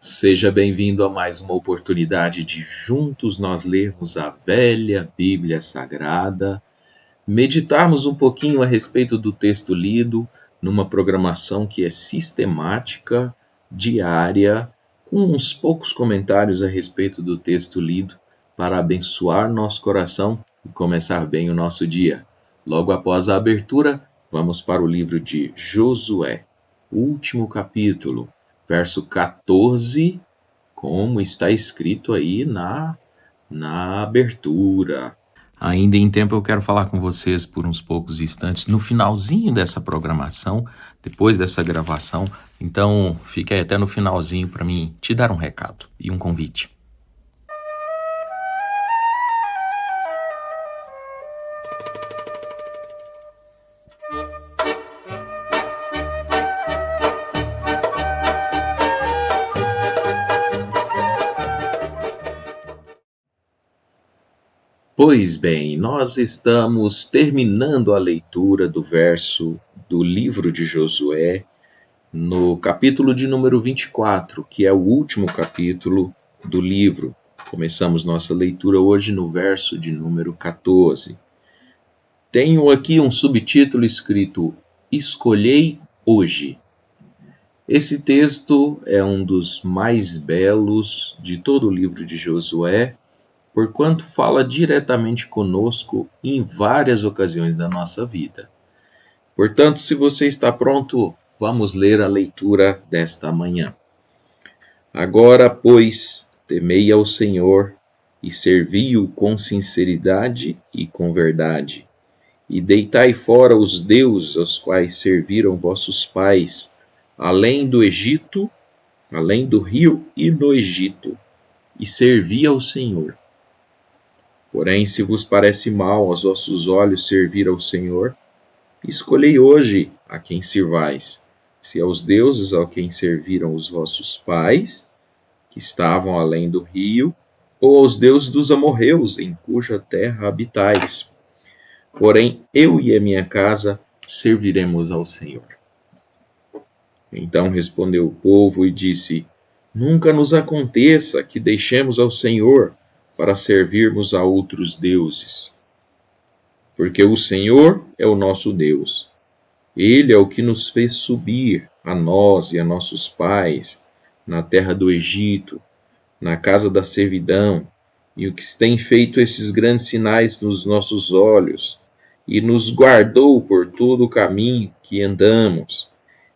Seja bem-vindo a mais uma oportunidade de juntos nós lermos a velha Bíblia Sagrada, meditarmos um pouquinho a respeito do texto lido, numa programação que é sistemática, diária, com uns poucos comentários a respeito do texto lido, para abençoar nosso coração e começar bem o nosso dia. Logo após a abertura, vamos para o livro de Josué, último capítulo, verso 14, como está escrito aí na abertura. Ainda em tempo eu quero falar com vocês por uns poucos instantes no finalzinho dessa programação, depois dessa gravação. Então fique aí até no finalzinho para mim te dar um recado e um convite. Pois bem, nós estamos terminando a leitura do verso do livro de Josué, no capítulo de número 24, que é o último capítulo do livro. Começamos nossa leitura hoje no verso de número 14. Tenho aqui um subtítulo escrito: Escolhei hoje. Esse texto é um dos mais belos de todo o livro de Josué, porquanto fala diretamente conosco em várias ocasiões da nossa vida. Portanto, se você está pronto, vamos ler a leitura desta manhã. Agora, pois, temei ao Senhor e servi-o com sinceridade e com verdade, e deitai fora os deuses aos quais serviram vossos pais, além do Egito, além do rio e no Egito, e servi ao Senhor. Porém, se vos parece mal aos vossos olhos servir ao Senhor, escolhei hoje a quem sirvais, se aos deuses a quem serviram os vossos pais, que estavam além do rio, ou aos deuses dos amorreus, em cuja terra habitais. Porém, eu e a minha casa serviremos ao Senhor. Então respondeu o povo e disse: Nunca nos aconteça que deixemos ao Senhor para servirmos a outros deuses. Porque o Senhor é o nosso Deus. Ele é o que nos fez subir, a nós e a nossos pais, na terra do Egito, na casa da servidão, e o que tem feito esses grandes sinais nos nossos olhos, e nos guardou por todo o caminho que andamos,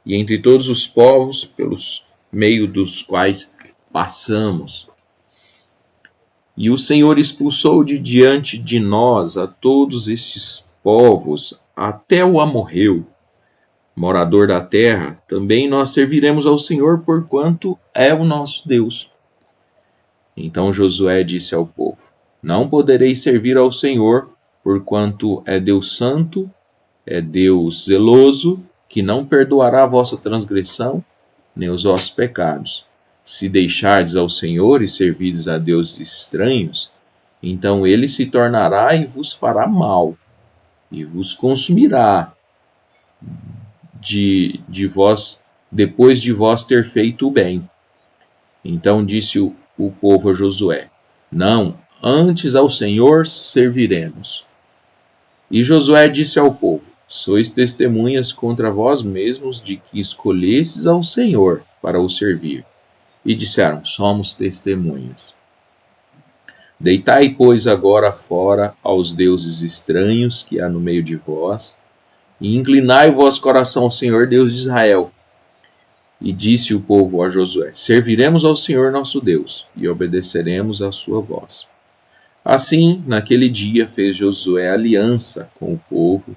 e entre todos os povos pelos meio dos quais passamos. E o Senhor expulsou de diante de nós a todos estes povos, até o amorreu, morador da terra. Também nós serviremos ao Senhor, porquanto é o nosso Deus. Então Josué disse ao povo: Não podereis servir ao Senhor, porquanto é Deus santo, é Deus zeloso, que não perdoará a vossa transgressão, nem os vossos pecados. Se deixardes ao Senhor e servirdes a deuses estranhos, então ele se tornará e vos fará mal, e vos consumirá de vós, depois de vós ter feito o bem. Então disse o povo a Josué: Não, antes ao Senhor serviremos. E Josué disse ao povo: Sois testemunhas contra vós mesmos de que escolhestes ao Senhor para o servir. E disseram: Somos testemunhas. Deitai, pois, agora fora aos deuses estranhos que há no meio de vós, e inclinai o vosso coração ao Senhor Deus de Israel. E disse o povo a Josué: Serviremos ao Senhor nosso Deus, e obedeceremos à sua voz. Assim, naquele dia fez Josué aliança com o povo,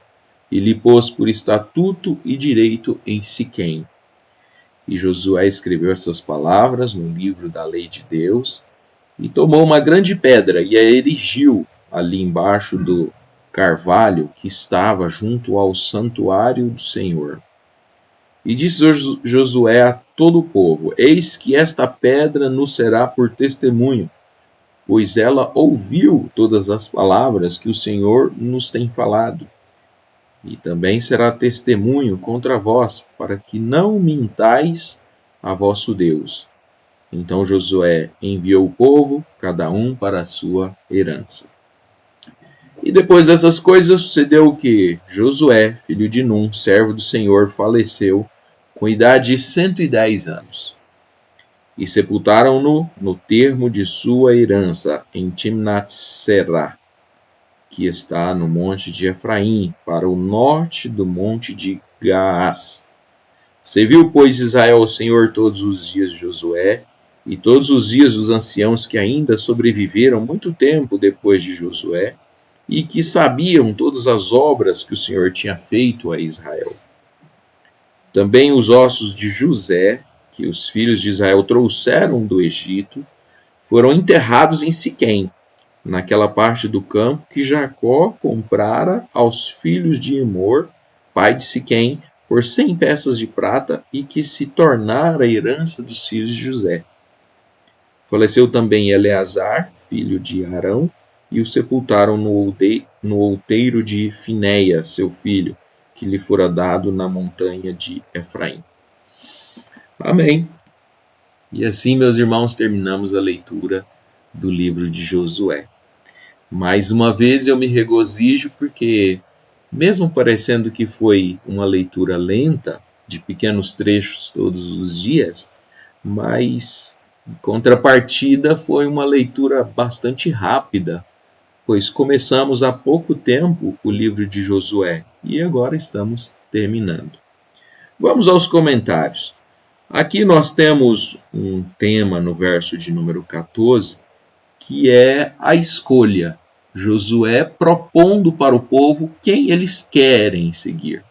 e lhe pôs por estatuto e direito em Siquém. E Josué escreveu estas palavras no livro da lei de Deus, e tomou uma grande pedra e a erigiu ali embaixo do carvalho que estava junto ao santuário do Senhor. E disse Josué a todo o povo: Eis que esta pedra nos será por testemunho, pois ela ouviu todas as palavras que o Senhor nos tem falado. E também será testemunho contra vós, para que não mintais a vosso Deus. Então Josué enviou o povo, cada um para a sua herança. E depois dessas coisas sucedeu que Josué, filho de Num, servo do Senhor, faleceu com idade de 110 anos. E sepultaram-no no termo de sua herança, em Timnat-Será, que está no monte de Efraim, para o norte do monte de Gaás. Serviu, pois, Israel ao Senhor todos os dias de Josué, e todos os dias dos anciãos que ainda sobreviveram muito tempo depois de Josué, e que sabiam todas as obras que o Senhor tinha feito a Israel. Também os ossos de José, que os filhos de Israel trouxeram do Egito, foram enterrados em Siquém, naquela parte do campo que Jacó comprara aos filhos de Emor, pai de Siquém, por 100 peças de prata, e que se tornara a herança dos filhos de José. Faleceu também Eleazar, filho de Arão, e o sepultaram no outeiro de Finéia, seu filho, que lhe fora dado na montanha de Efraim. Amém. E assim, meus irmãos, terminamos a leitura do livro de Josué. Mais uma vez eu me regozijo porque, mesmo parecendo que foi uma leitura lenta, de pequenos trechos todos os dias, mas, em contrapartida, foi uma leitura bastante rápida, pois começamos há pouco tempo o livro de Josué e agora estamos terminando. Vamos aos comentários. Aqui nós temos um tema no verso de número 14, que é a escolha. Josué propondo para o povo quem eles querem seguir.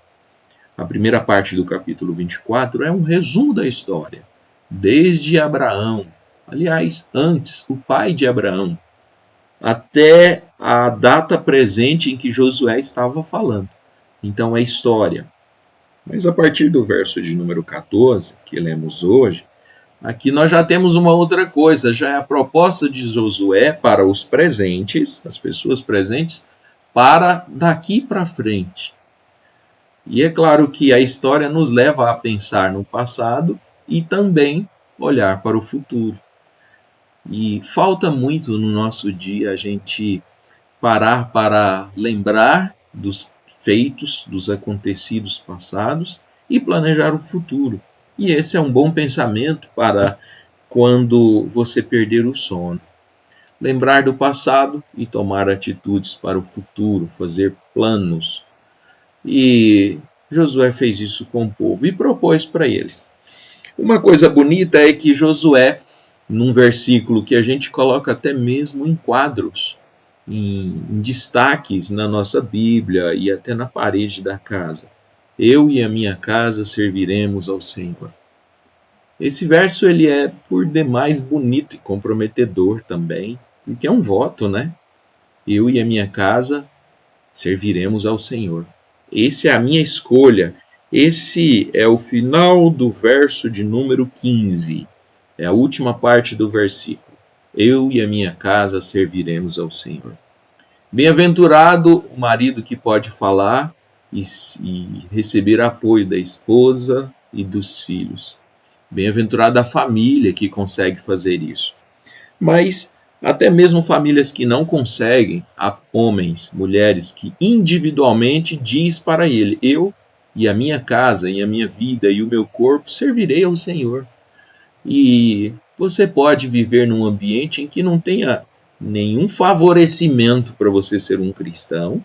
A primeira parte do capítulo 24 é um resumo da história, desde Abraão, aliás, antes, o pai de Abraão, até a data presente em que Josué estava falando. Então é história. Mas a partir do verso de número 14, que lemos hoje, aqui nós já temos uma outra coisa, já é a proposta de Josué para os presentes, as pessoas presentes, para daqui para frente. E é claro que a história nos leva a pensar no passado e também olhar para o futuro. E falta muito no nosso dia a gente parar para lembrar dos feitos, dos acontecidos passados e planejar o futuro. E esse é um bom pensamento para quando você perder o sono. Lembrar do passado e tomar atitudes para o futuro, fazer planos. E Josué fez isso com o povo e propôs para eles. Uma coisa bonita é que Josué, num versículo que a gente coloca até mesmo em quadros, em destaques na nossa Bíblia e até na parede da casa. Eu e a minha casa serviremos ao Senhor. Esse verso ele é por demais bonito e comprometedor também, porque é um voto, né? Eu e a minha casa serviremos ao Senhor. Essa é a minha escolha. Esse é o final do verso de número 15. É a última parte do versículo. Eu e a minha casa serviremos ao Senhor. Bem-aventurado o marido que pode falar e receber apoio da esposa e dos filhos. Bem-aventurada a família que consegue fazer isso. Mas até mesmo famílias que não conseguem, há homens, mulheres que individualmente diz para ele: eu e a minha casa, e a minha vida e o meu corpo servirei ao Senhor. E você pode viver num ambiente em que não tenha nenhum favorecimento para você ser um cristão,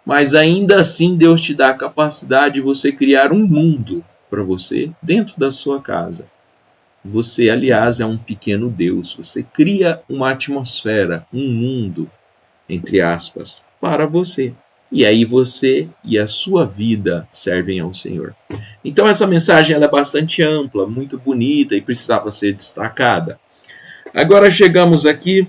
mas ainda assim Deus te dá a capacidade de você criar um mundo para você dentro da sua casa. Você, aliás, é um pequeno Deus. Você cria uma atmosfera, um mundo, entre aspas, para você. E aí você e a sua vida servem ao Senhor. Então essa mensagem ela é bastante ampla, muito bonita e precisava ser destacada. Agora chegamos aqui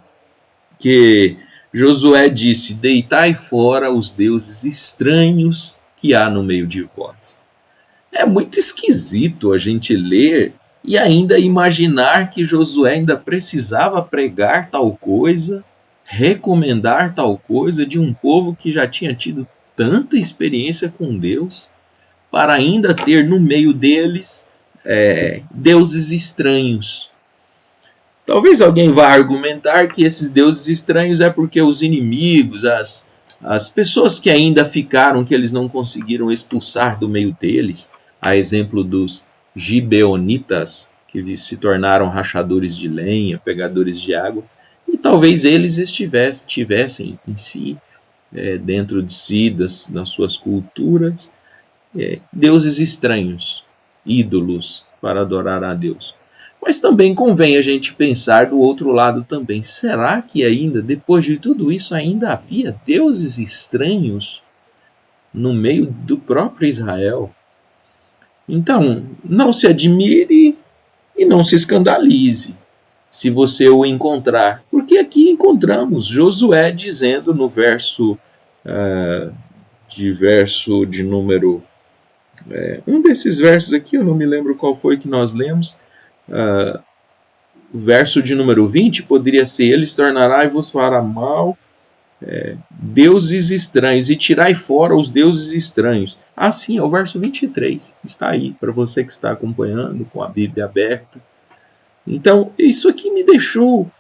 que Josué disse: deitai fora os deuses estranhos que há no meio de vós. É muito esquisito a gente ler e ainda imaginar que Josué ainda precisava pregar tal coisa, recomendar tal coisa de um povo que já tinha tido tanta experiência com Deus, para ainda ter no meio deles deuses estranhos. Talvez alguém vá argumentar que esses deuses estranhos é porque os inimigos, as pessoas que ainda ficaram, que eles não conseguiram expulsar do meio deles, a exemplo dos gibeonitas, que se tornaram rachadores de lenha, pegadores de água, e talvez eles tivessem em si, dentro de si, nas suas culturas, deuses estranhos, ídolos para adorar a Deus. Mas também convém a gente pensar do outro lado também. Será que ainda, depois de tudo isso, ainda havia deuses estranhos no meio do próprio Israel? Então, não se admire e não se escandalize se você o encontrar. Porque aqui encontramos Josué dizendo no verso de número... um desses versos aqui, eu não me lembro qual foi que nós lemos, o verso de número 20 poderia ser: ele se tornará e vos fará mal, deuses estranhos, e tirai fora os deuses estranhos. Assim, é o verso 23, está aí, para você que está acompanhando com a Bíblia aberta. Então, isso aqui me deixou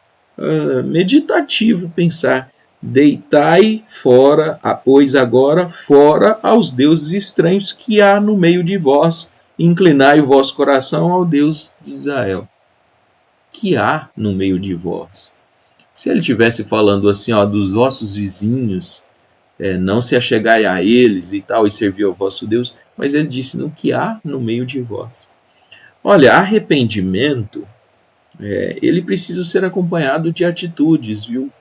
meditativo pensar: deitai fora, pois agora fora aos deuses estranhos que há no meio de vós, inclinai o vosso coração ao Deus de Israel. Que há no meio de vós. Se ele estivesse falando assim, dos vossos vizinhos, não se achegai a eles e tal, e servir ao vosso Deus, mas ele disse: no que há no meio de vós. Olha, arrependimento, ele precisa ser acompanhado de atitudes, viu?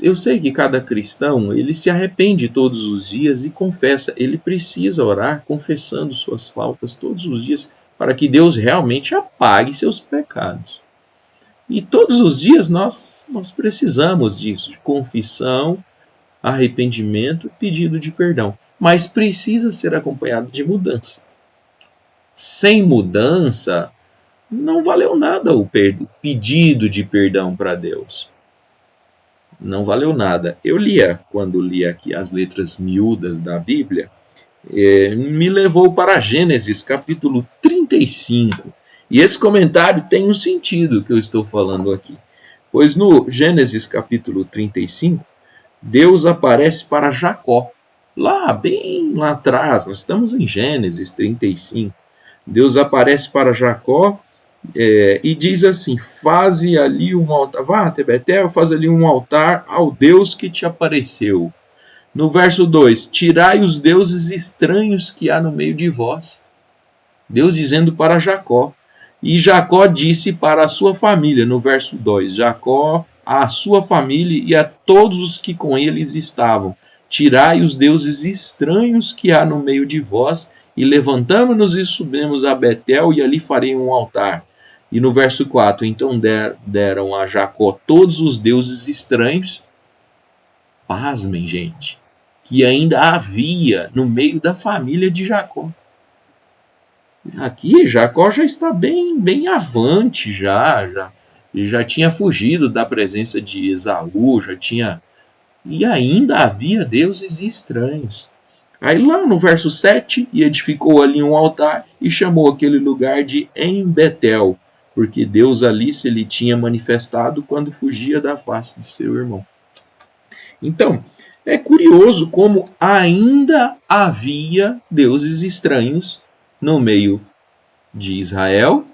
Eu sei que cada cristão, ele se arrepende todos os dias e confessa. Ele precisa orar confessando suas faltas todos os dias, para que Deus realmente apague seus pecados. E todos os dias nós precisamos disso, de confissão, arrependimento, pedido de perdão. Mas precisa ser acompanhado de mudança. Sem mudança, não valeu nada o pedido de perdão para Deus. Não valeu nada. Quando li aqui as letras miúdas da Bíblia, me levou para Gênesis capítulo 35. E esse comentário tem um sentido que eu estou falando aqui. Pois no Gênesis capítulo 35, Deus aparece para Jacó. Bem lá atrás, nós estamos em Gênesis 35. Deus aparece para Jacó e diz assim: faze ali um altar, vá até Betel, faz ali um altar ao Deus que te apareceu. No verso 2, tirai os deuses estranhos que há no meio de vós. Deus dizendo para Jacó. E Jacó disse para a sua família, no verso 2, Jacó, a sua família e a todos os que com eles estavam: tirai os deuses estranhos que há no meio de vós, e levantamo-nos e subimos a Betel, e ali farei um altar. E no verso 4, então deram a Jacó todos os deuses estranhos. Pasmem, gente, que ainda havia no meio da família de Jacó. Aqui Jacó já está bem avante, ele já tinha fugido da presença de Esaú, e ainda havia deuses estranhos. Aí lá no verso 7, e edificou ali um altar e chamou aquele lugar de Em-Betel, porque Deus ali se lhe tinha manifestado quando fugia da face de seu irmão. Então, é curioso como ainda havia deuses estranhos no meio de Israel,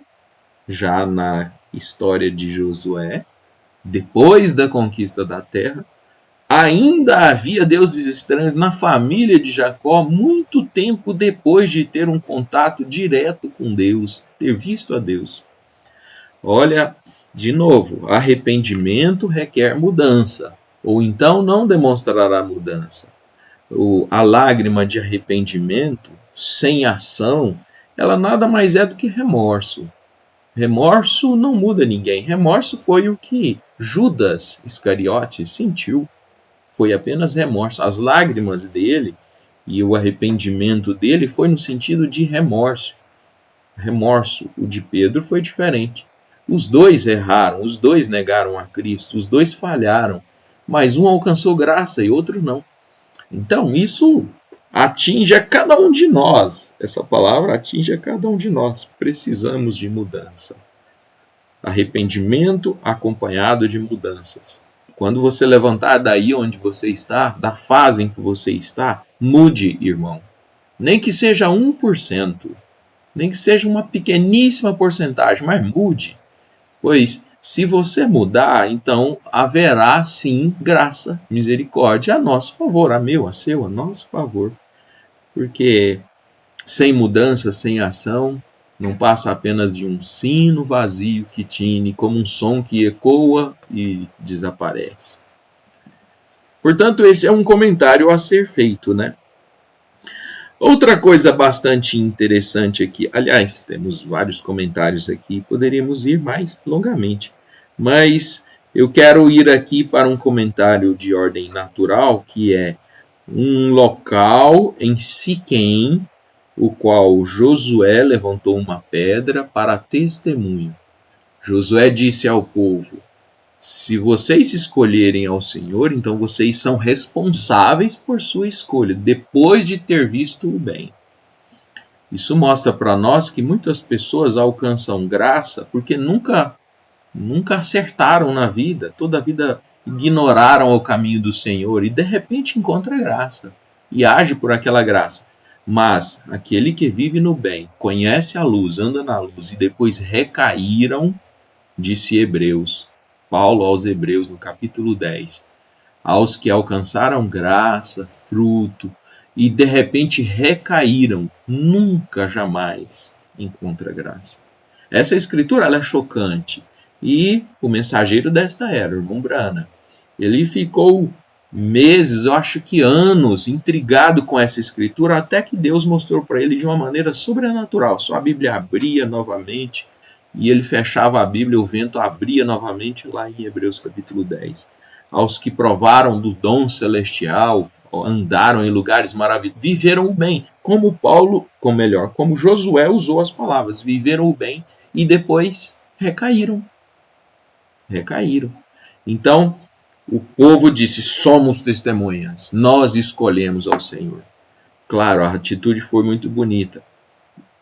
já na história de Josué, depois da conquista da terra. Ainda havia deuses estranhos na família de Jacó, muito tempo depois de ter um contato direto com Deus, ter visto a Deus. Olha, de novo, arrependimento requer mudança, ou então não demonstrará mudança. A lágrima de arrependimento, sem ação, ela nada mais é do que remorso. Remorso não muda ninguém. Remorso foi o que Judas Iscariotes sentiu. Foi apenas remorso. As lágrimas dele e o arrependimento dele foi no sentido de remorso. Remorso. O de Pedro foi diferente. Os dois erraram, os dois negaram a Cristo, os dois falharam, mas um alcançou graça e outro não. Então, isso atinge a cada um de nós. Essa palavra atinge a cada um de nós. Precisamos de mudança. Arrependimento acompanhado de mudanças. Quando você levantar daí onde você está, da fase em que você está, mude, irmão. Nem que seja 1%, nem que seja uma pequeníssima porcentagem, mas mude. Pois, se você mudar, então haverá sim graça, misericórdia a nosso favor, a meu, a seu, a nosso favor. Porque sem mudança, sem ação, não passa apenas de um sino vazio que tine, como um som que ecoa e desaparece. Portanto, esse é um comentário a ser feito, né? Outra coisa bastante interessante aqui, aliás, temos vários comentários aqui, poderíamos ir mais longamente, mas eu quero ir aqui para um comentário de ordem natural, que é um local em Siquém, o qual Josué levantou uma pedra para testemunho. Josué disse ao povo: se vocês escolherem ao Senhor, então vocês são responsáveis por sua escolha, depois de ter visto o bem. Isso mostra para nós que muitas pessoas alcançam graça porque nunca acertaram na vida, toda a vida ignoraram o caminho do Senhor e de repente encontra graça e age por aquela graça. Mas aquele que vive no bem, conhece a luz, anda na luz e depois recaíram, disse Hebreus, Paulo aos Hebreus no capítulo 10, aos que alcançaram graça, fruto e de repente recaíram, nunca jamais encontra graça. Essa escritura ela é chocante. E o mensageiro desta era, o irmão Brana, ele ficou meses, eu acho que anos, intrigado com essa escritura, até que Deus mostrou para ele de uma maneira sobrenatural. Só a Bíblia abria novamente e ele fechava a Bíblia, o vento abria novamente lá em Hebreus capítulo 10. Aos que provaram do dom celestial, andaram em lugares maravilhosos, viveram o bem, como como Josué usou as palavras, viveram o bem e depois recaíram. Então, o povo disse: somos testemunhas, nós escolhemos ao Senhor. Claro, a atitude foi muito bonita.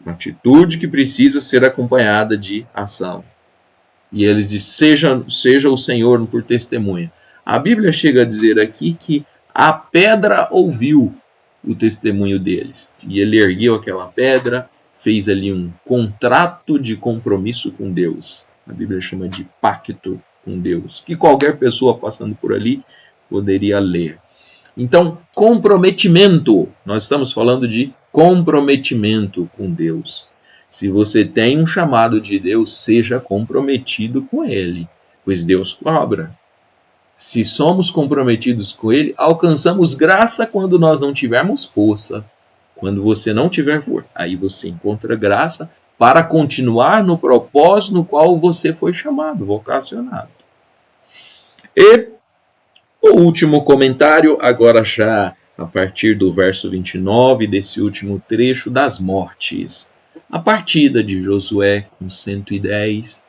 Uma atitude que precisa ser acompanhada de ação. E eles disseram: seja o Senhor por testemunha. A Bíblia chega a dizer aqui que a pedra ouviu o testemunho deles. E ele ergueu aquela pedra, fez ali um contrato de compromisso com Deus. A Bíblia chama de pacto com Deus, que qualquer pessoa passando por ali poderia ler. Então, comprometimento. Nós estamos falando de comprometimento com Deus. Se você tem um chamado de Deus, seja comprometido com Ele, pois Deus cobra. Se somos comprometidos com Ele, alcançamos graça quando nós não tivermos força. Quando você não tiver força, aí você encontra graça para continuar no propósito no qual você foi chamado, vocacionado. E o último comentário, agora já a partir do verso 29, desse último trecho das mortes. A partida de Josué com 110.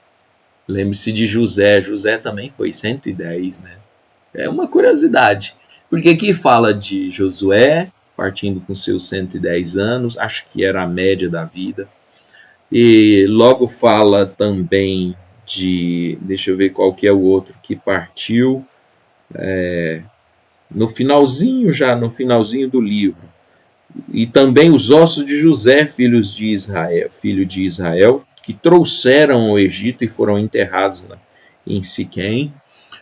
Lembre-se de José. José também foi 110, né? É uma curiosidade. Porque aqui fala de Josué partindo com seus 110 anos. Acho que era a média da vida. E logo fala também de... Deixa eu ver qual que é o outro que partiu. No finalzinho do livro. E também os ossos de José, filho de Israel, que trouxeram ao Egito e foram enterrados em Siquém.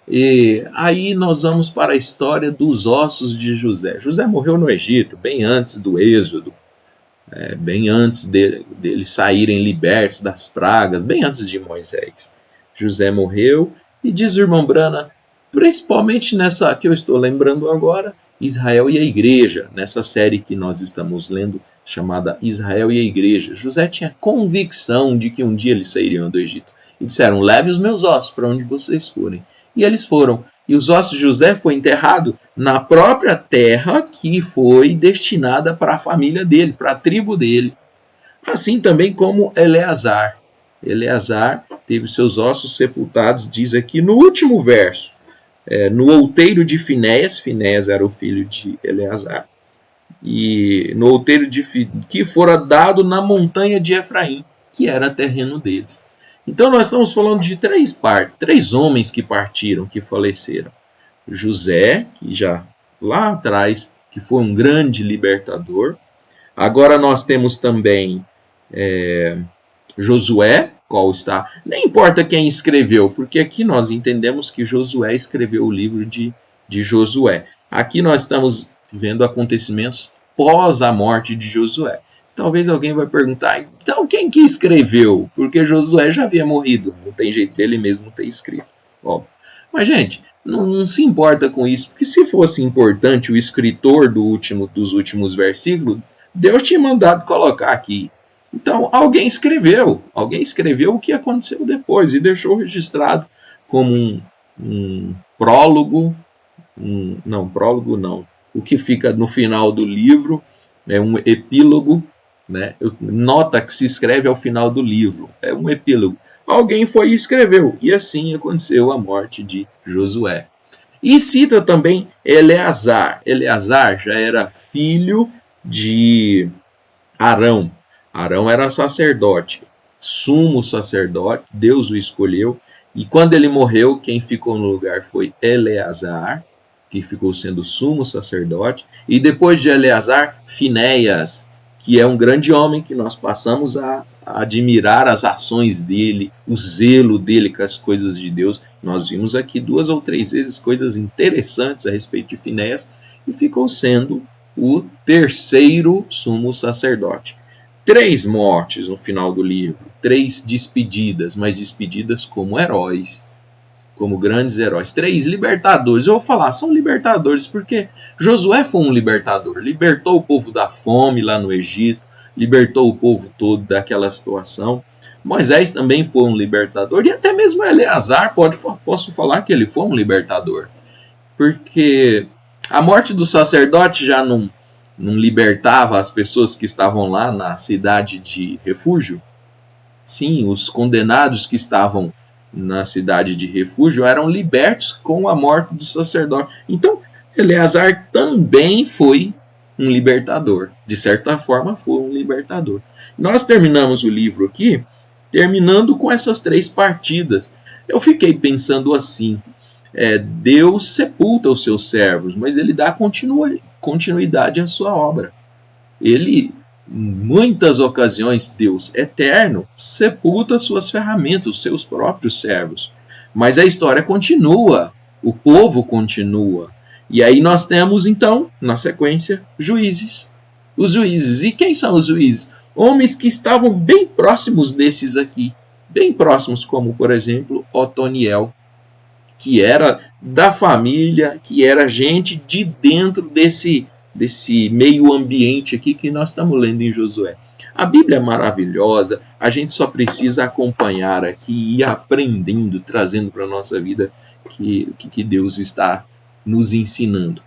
E aí nós vamos para a história dos ossos de José. José morreu no Egito, bem antes do Êxodo, bem antes deles saírem libertos das pragas, bem antes de Moisés. José morreu e diz o irmão Brana, principalmente nessa que eu estou lembrando agora, Israel e a Igreja, nessa série que nós estamos lendo, chamada Israel e a Igreja. José tinha convicção de que um dia eles sairiam do Egito. E disseram: leve os meus ossos para onde vocês forem. E eles foram. E os ossos de José foi enterrado na própria terra que foi destinada para a família dele, para a tribo dele. Assim também como Eleazar. Eleazar teve seus ossos sepultados, diz aqui no último verso, no outeiro de Finéias. Finéias era o filho de Eleazar. E no outeiro que fora dado na montanha de Efraim, que era terreno deles. Então nós estamos falando de três homens que partiram, que faleceram. José, que já lá atrás, que foi um grande libertador. Agora nós temos também Josué, qual está... Nem importa quem escreveu, porque aqui nós entendemos que Josué escreveu o livro de Josué. Aqui nós estamos vendo acontecimentos pós a morte de Josué. Talvez alguém vai perguntar, então quem que escreveu? Porque Josué já havia morrido, não tem jeito dele mesmo ter escrito, óbvio. Mas, gente, não se importa com isso, porque se fosse importante o escritor dos últimos versículos, Deus tinha mandado colocar aqui. Então, alguém escreveu o que aconteceu depois e deixou registrado como um prólogo, prólogo não, o que fica no final do livro é um epílogo, né? Nota que se escreve ao final do livro, é um epílogo. Alguém foi e escreveu, e assim aconteceu a morte de Josué. E cita também Eleazar. Eleazar já era filho de Arão. Arão era sacerdote, sumo sacerdote, Deus o escolheu. E quando ele morreu, quem ficou no lugar foi Eleazar, que ficou sendo sumo sacerdote. E depois de Eleazar, Finéias, que é um grande homem que nós passamos a admirar as ações dele, o zelo dele com as coisas de Deus. Nós vimos aqui 2 ou 3 vezes coisas interessantes a respeito de Finéias e ficou sendo o terceiro sumo sacerdote. 3 mortes no final do livro, 3 despedidas, mas despedidas como heróis, como grandes heróis. 3 libertadores. Eu vou falar, são libertadores porque Josué foi um libertador, libertou o povo da fome lá no Egito, libertou o povo todo daquela situação. Moisés também foi um libertador, e até mesmo Eleazar, posso falar que ele foi um libertador, porque a morte do sacerdote já não libertava as pessoas que estavam lá na cidade de refúgio. Sim, os condenados que estavam na cidade de refúgio eram libertos com a morte do sacerdote. Então, Eleazar também foi um libertador. De certa forma, foi um libertador. Nós terminamos o livro aqui, terminando com essas 3 partidas. Eu fiquei pensando assim, Deus sepulta os seus servos, mas ele dá continuidade à sua obra. Ele, em muitas ocasiões, Deus eterno, sepulta suas ferramentas, os seus próprios servos. Mas a história continua, o povo continua. E aí nós temos, então, na sequência, juízes. Os juízes. E quem são os juízes? Homens que estavam bem próximos desses aqui. Bem próximos, como, por exemplo, Otoniel, que era da família, que era gente de dentro desse meio ambiente aqui que nós estamos lendo em Josué. A Bíblia é maravilhosa, a gente só precisa acompanhar aqui e ir aprendendo, trazendo para a nossa vida que Deus está nos ensinando.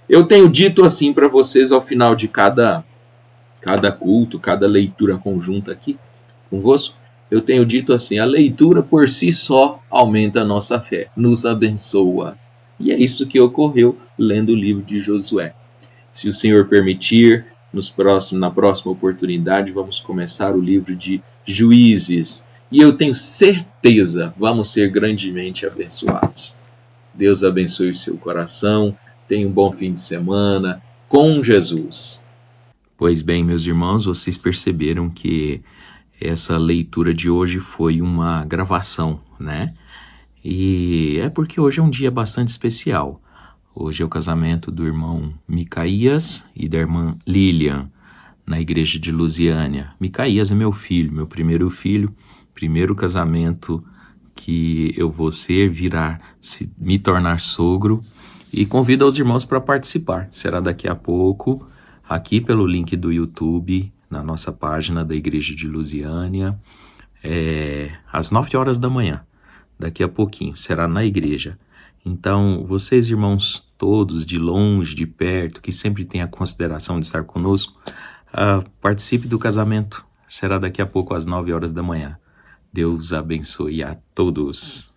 Eu tenho dito assim para vocês ao final de cada culto, cada leitura conjunta aqui convosco, eu tenho dito assim, a leitura por si só aumenta a nossa fé, nos abençoa. E é isso que ocorreu lendo o livro de Josué. Se o Senhor permitir, na próxima oportunidade, vamos começar o livro de Juízes. E eu tenho certeza, vamos ser grandemente abençoados. Deus abençoe o seu coração, tenha um bom fim de semana com Jesus. Pois bem, meus irmãos, vocês perceberam que essa leitura de hoje foi uma gravação, né? E é porque hoje é um dia bastante especial. Hoje é o casamento do irmão Micaías e da irmã Lilian, na igreja de Lusiânia. Micaías é meu filho, meu primeiro filho, primeiro casamento que eu vou me tornar sogro. E convido os irmãos para participar. Será daqui a pouco, aqui pelo link do YouTube, na nossa página da igreja de Lusiânia, às 9 horas da manhã. Daqui a pouquinho, será na igreja. Então, vocês, irmãos, todos, de longe, de perto, que sempre têm a consideração de estar conosco, participe do casamento. Será daqui a pouco, às 9 horas da manhã. Deus abençoe a todos.